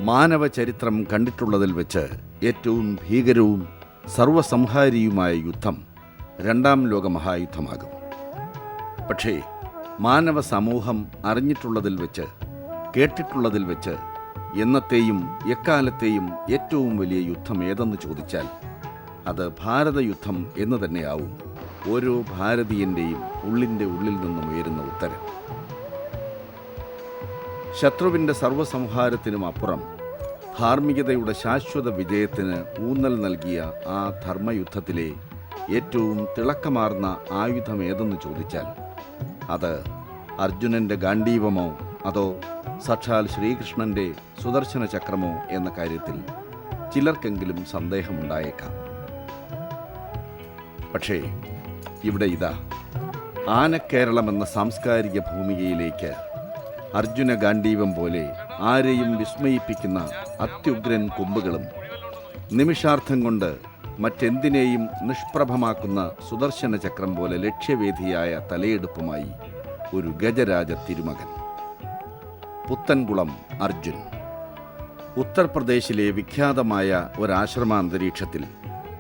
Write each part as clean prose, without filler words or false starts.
മാനവ ചരിത്രം കണ്ടിട്ടുള്ളതിൽ വെച്ച് ഏറ്റവും ഭീകരവും സർവസംഹാരിയുമായ യുദ്ധം രണ്ടാം ലോകമഹായുദ്ധമാകും. പക്ഷേ മാനവ സമൂഹം അറിഞ്ഞിട്ടുള്ളതിൽ വെച്ച് കേട്ടിട്ടുള്ളതിൽ വെച്ച് എന്നത്തെയും എക്കാലത്തെയും ഏറ്റവും വലിയ യുദ്ധം ഏതെന്ന് ചോദിച്ചാൽ അത് ഭാരതയുദ്ധം എന്ന് തന്നെയാവും ഓരോ ഭാരതീയൻ്റെയും ഉള്ളിൻ്റെ ഉള്ളിൽ നിന്നും ഉയരുന്ന ഉത്തരം. ശത്രുവിൻ്റെ സർവസംഹാരത്തിനും അപ്പുറം ധാർമ്മികതയുടെ ശാശ്വത വിജയത്തിന് ഊന്നൽ നൽകിയ ആ ധർമ്മയുദ്ധത്തിലെ ഏറ്റവും തിളക്കമാർന്ന ആയുധം ഏതെന്ന് ചോദിച്ചാൽ അത് അർജുനൻ്റെ ഗാണ്ഡീവമോ അതോ സാക്ഷാൽ ശ്രീകൃഷ്ണൻ്റെ സുദർശന ചക്രമോ എന്ന കാര്യത്തിൽ ചിലർക്കെങ്കിലും സന്ദേഹമുണ്ടായേക്കാം. പക്ഷേ ഇവിടെ ഇതാ ആനക്കേരളമെന്ന സാംസ്കാരിക ഭൂമികയിലേക്ക് അർജുന ഗാണ്ഡീവം പോലെ ആരെയും വിസ്മയിപ്പിക്കുന്ന അത്യുഗ്രൻ കൊമ്പുകളും നിമിഷാർത്ഥം കൊണ്ട് മറ്റെന്തിനേയും നിഷ്പ്രഭമാക്കുന്ന സുദർശന ചക്രം പോലെ ലക്ഷ്യവേദിയായ തലയെടുപ്പുമായി ഒരു ഗജരാജ തിരുമകൻ പുത്തൻകുളം അർജുൻ. ഉത്തർപ്രദേശിലെ വിഖ്യാതമായ ഒരാശ്രമാന്തരീക്ഷത്തിൽ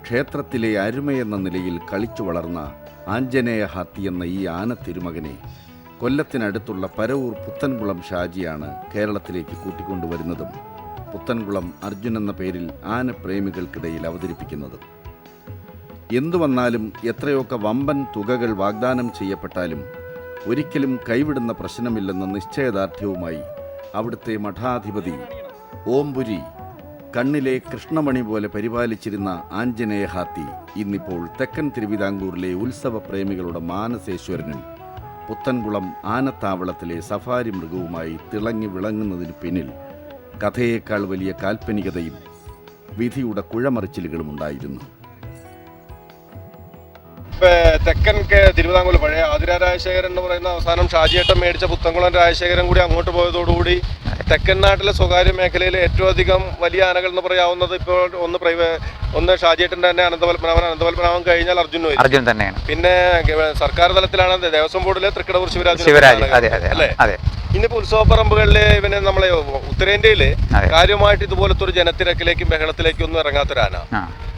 ക്ഷേത്രത്തിലെ അരുമയെന്ന നിലയിൽ കളിച്ചു വളർന്ന ആഞ്ജനേയ ഹാത്തി എന്ന ഈ ആന തിരുമകനെ കൊല്ലത്തിനടുത്തുള്ള പരവൂർ പുത്തൻകുളം ഷാജിയാണ് കേരളത്തിലേക്ക് കൂട്ടിക്കൊണ്ടുവരുന്നതും പുത്തൻകുളം അർജുൻ എന്ന പേരിൽ ആനപ്രേമികൾക്കിടയിൽ അവതരിപ്പിക്കുന്നതും. എന്തു വന്നാലും എത്രയൊക്കെ വമ്പൻ തുകകൾ വാഗ്ദാനം ചെയ്യപ്പെട്ടാലും ഒരിക്കലും കൈവിടുന്ന പ്രശ്നമില്ലെന്ന നിശ്ചയദാർഢ്യവുമായി അവിടുത്തെ മഠാധിപതി ഓംപുരി കണ്ണിലെ കൃഷ്ണമണി പോലെ പരിപാലിച്ചിരുന്ന ആഞ്ജനേയ ഹാത്തി ഇന്നിപ്പോൾ തെക്കൻ തിരുവിതാംകൂറിലെ ഉത്സവ പ്രേമികളുടെ മാനസേശ്വരനും പുത്തൻകുളം ആനത്താവളത്തിലെ സഫാരി മൃഗവുമായി തിളങ്ങി വിളങ്ങുന്നതിന് പിന്നിൽ കഥയേക്കാൾ വലിയ കാൽപ്പനികതയും വിധിയുടെ കുഴമറിച്ചിലുകളും ഉണ്ടായിരുന്നു. തെക്കൻ തിരുവിതാംകൂർ പഴയ ആതിര രാജശേഖരൻ എന്ന് പറയുന്ന അവസാനം ഷാജിയേട്ടൻ മേടിച്ച പുത്തൻകുളം രാജശേഖരൻ കൂടി അങ്ങോട്ട് പോയതോടുകൂടി തെക്കൻ നാട്ടിലെ സ്വകാര്യ മേഖലയിലെ ഏറ്റവും അധികം വലിയ ആനകൾ എന്ന് പറയാവുന്നത് ഇപ്പോൾ ഒന്ന് ഷാജിയേട്ടൻ്റെ തന്നെ അനന്തപത്മനാഭൻ കഴിഞ്ഞാൽ അർജുൻ തന്നെയാണ്. പിന്നെ സർക്കാർ തലത്തിലാണ് ദേവസ്വം ബോർഡിലെ തൃക്കടവൂർ ശിവരാജ് അല്ലേ. ഇന്നിപ്പോൾ ഉത്സവപ്പറമ്പുകളിലെ ഇവന് നമ്മളെ ഉത്തരേന്ത്യയിൽ കാര്യമായിട്ട് ഇതുപോലത്തെ ഒരു ജനത്തിരക്കിലേക്കും ബഹളത്തിലേക്കും ഒന്നും ഇറങ്ങാത്തൊരാന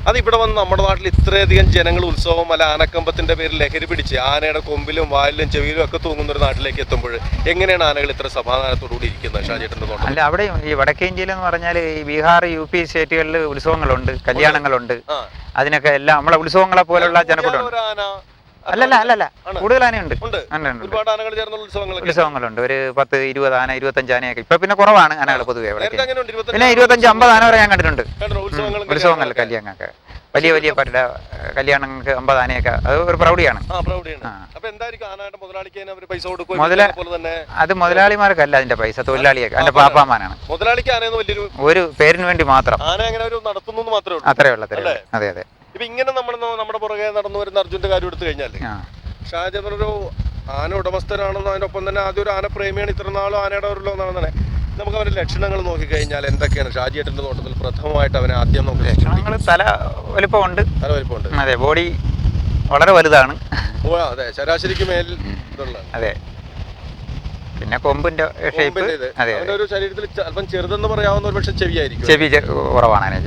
അത് ഇവിടെ വന്ന് നമ്മുടെ നാട്ടിൽ ഇത്രയധികം ജനങ്ങൾ ഉത്സവം അല്ല ആനക്കമ്പത്തിന്റെ പേരിൽ ലഹരി പിടിച്ച് ആനയുടെ കൊമ്പിലും വാലിലും ചെവിയിലും ഒക്കെ തൂങ്ങുന്ന ഒരു നാട്ടിലേക്ക് എത്തുമ്പോൾ എങ്ങനെയാണ് ആനകൾ ഇത്ര സമാധാനത്തോടുകൂടി ഇരിക്കുന്നത് ഷാജിയേട്ടൻ്റെ തോട്ടം? അല്ല, അവിടെ ഈ വടക്കേ ഇന്ത്യയിലെന്ന് പറഞ്ഞാൽ ഈ ബീഹാർ UP സ്റ്റേറ്റുകളിൽ ഉത്സവങ്ങളുണ്ട്, കല്യാണങ്ങളുണ്ട്. അതിനൊക്കെ എല്ലാം നമ്മളെ ഉത്സവങ്ങളെ പോലുള്ള ജനക്കൂട്ടം അല്ലല്ല കൂടുതൽ ആനയുണ്ട്. ഉത്സവങ്ങളുണ്ട്. ഒരു 10-20 ആന 25 ആനയൊക്കെ ഇപ്പൊ പിന്നെ കുറവാണ് ആനകൾ പൊതുവെ. പിന്നെ 25-50 ആന വരെ ഞാൻ കണ്ടിട്ടുണ്ട് ഉത്സവങ്ങൾ കല്യാണങ്ങൾക്ക്. വലിയ കല്യാണങ്ങൾക്ക് 50 ആനയൊക്കെ അത് ഒരു പ്രൗഢിയാണ്. അത് മുതലാളിമാർക്കല്ല അതിന്റെ പൈസ, തൊഴിലാളിയൊക്കെ അതിന്റെ പാപ്പാമാനാണ്. ഒരു പേരിന് വേണ്ടി മാത്രം അത്രേ ഉള്ളത്. അതെ അതെ. ഇപ്പൊ ഇങ്ങനെ നമ്മുടെ പുറകെ നടന്നു വരുന്ന അർജുന്റെ കാര്യം എടുത്തു കഴിഞ്ഞാൽ ഷാജിയേട്ടൻ ഒരു ആന ഉടമസ്ഥനാണെന്ന് അതിനൊപ്പം തന്നെ ആദ്യം ഒരു ആനപ്രേമിയാണ്. ഇത്ര നാളും ആനയുടെ ഒരു ലോന്നാണെന്നെ. നമുക്ക് അവരുടെ ലക്ഷണങ്ങൾ നോക്കിക്കഴിഞ്ഞാൽ എന്തൊക്കെയാണ് ഷാജിയേട്ടന്റെ തോട്ടത്തിൽ പ്രഥമമായിട്ട് അവനെ ആദ്യം നോക്കുന്നത്? തല വലിപ്പമുണ്ട്. അതെ, ബോഡി വളരെ വലുതാണ്. അതെ, ശരാശരിക്ക് മേൽ ഇതുള്ള. അതെ, പിന്നെ കൊമ്പിന്റെ ഷേപ്പ്. അതെ, ഒരു ശരീരത്തിൽ അല്പം ചെറുതെന്ന് പറയാവുന്ന ഒരു പക്ഷെ ചെവിയായിരിക്കും. ചെവി കുറവാണ്.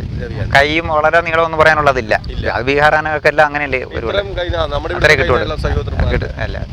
കൈയും വളരെ നീളമൊന്നും പറയാനുള്ളതില്ല. അത് ബീഹാർ ആനകൾക്കെല്ലാം അങ്ങനെയല്ലേ ഒരു കിട്ടുള്ളൂ. അല്ല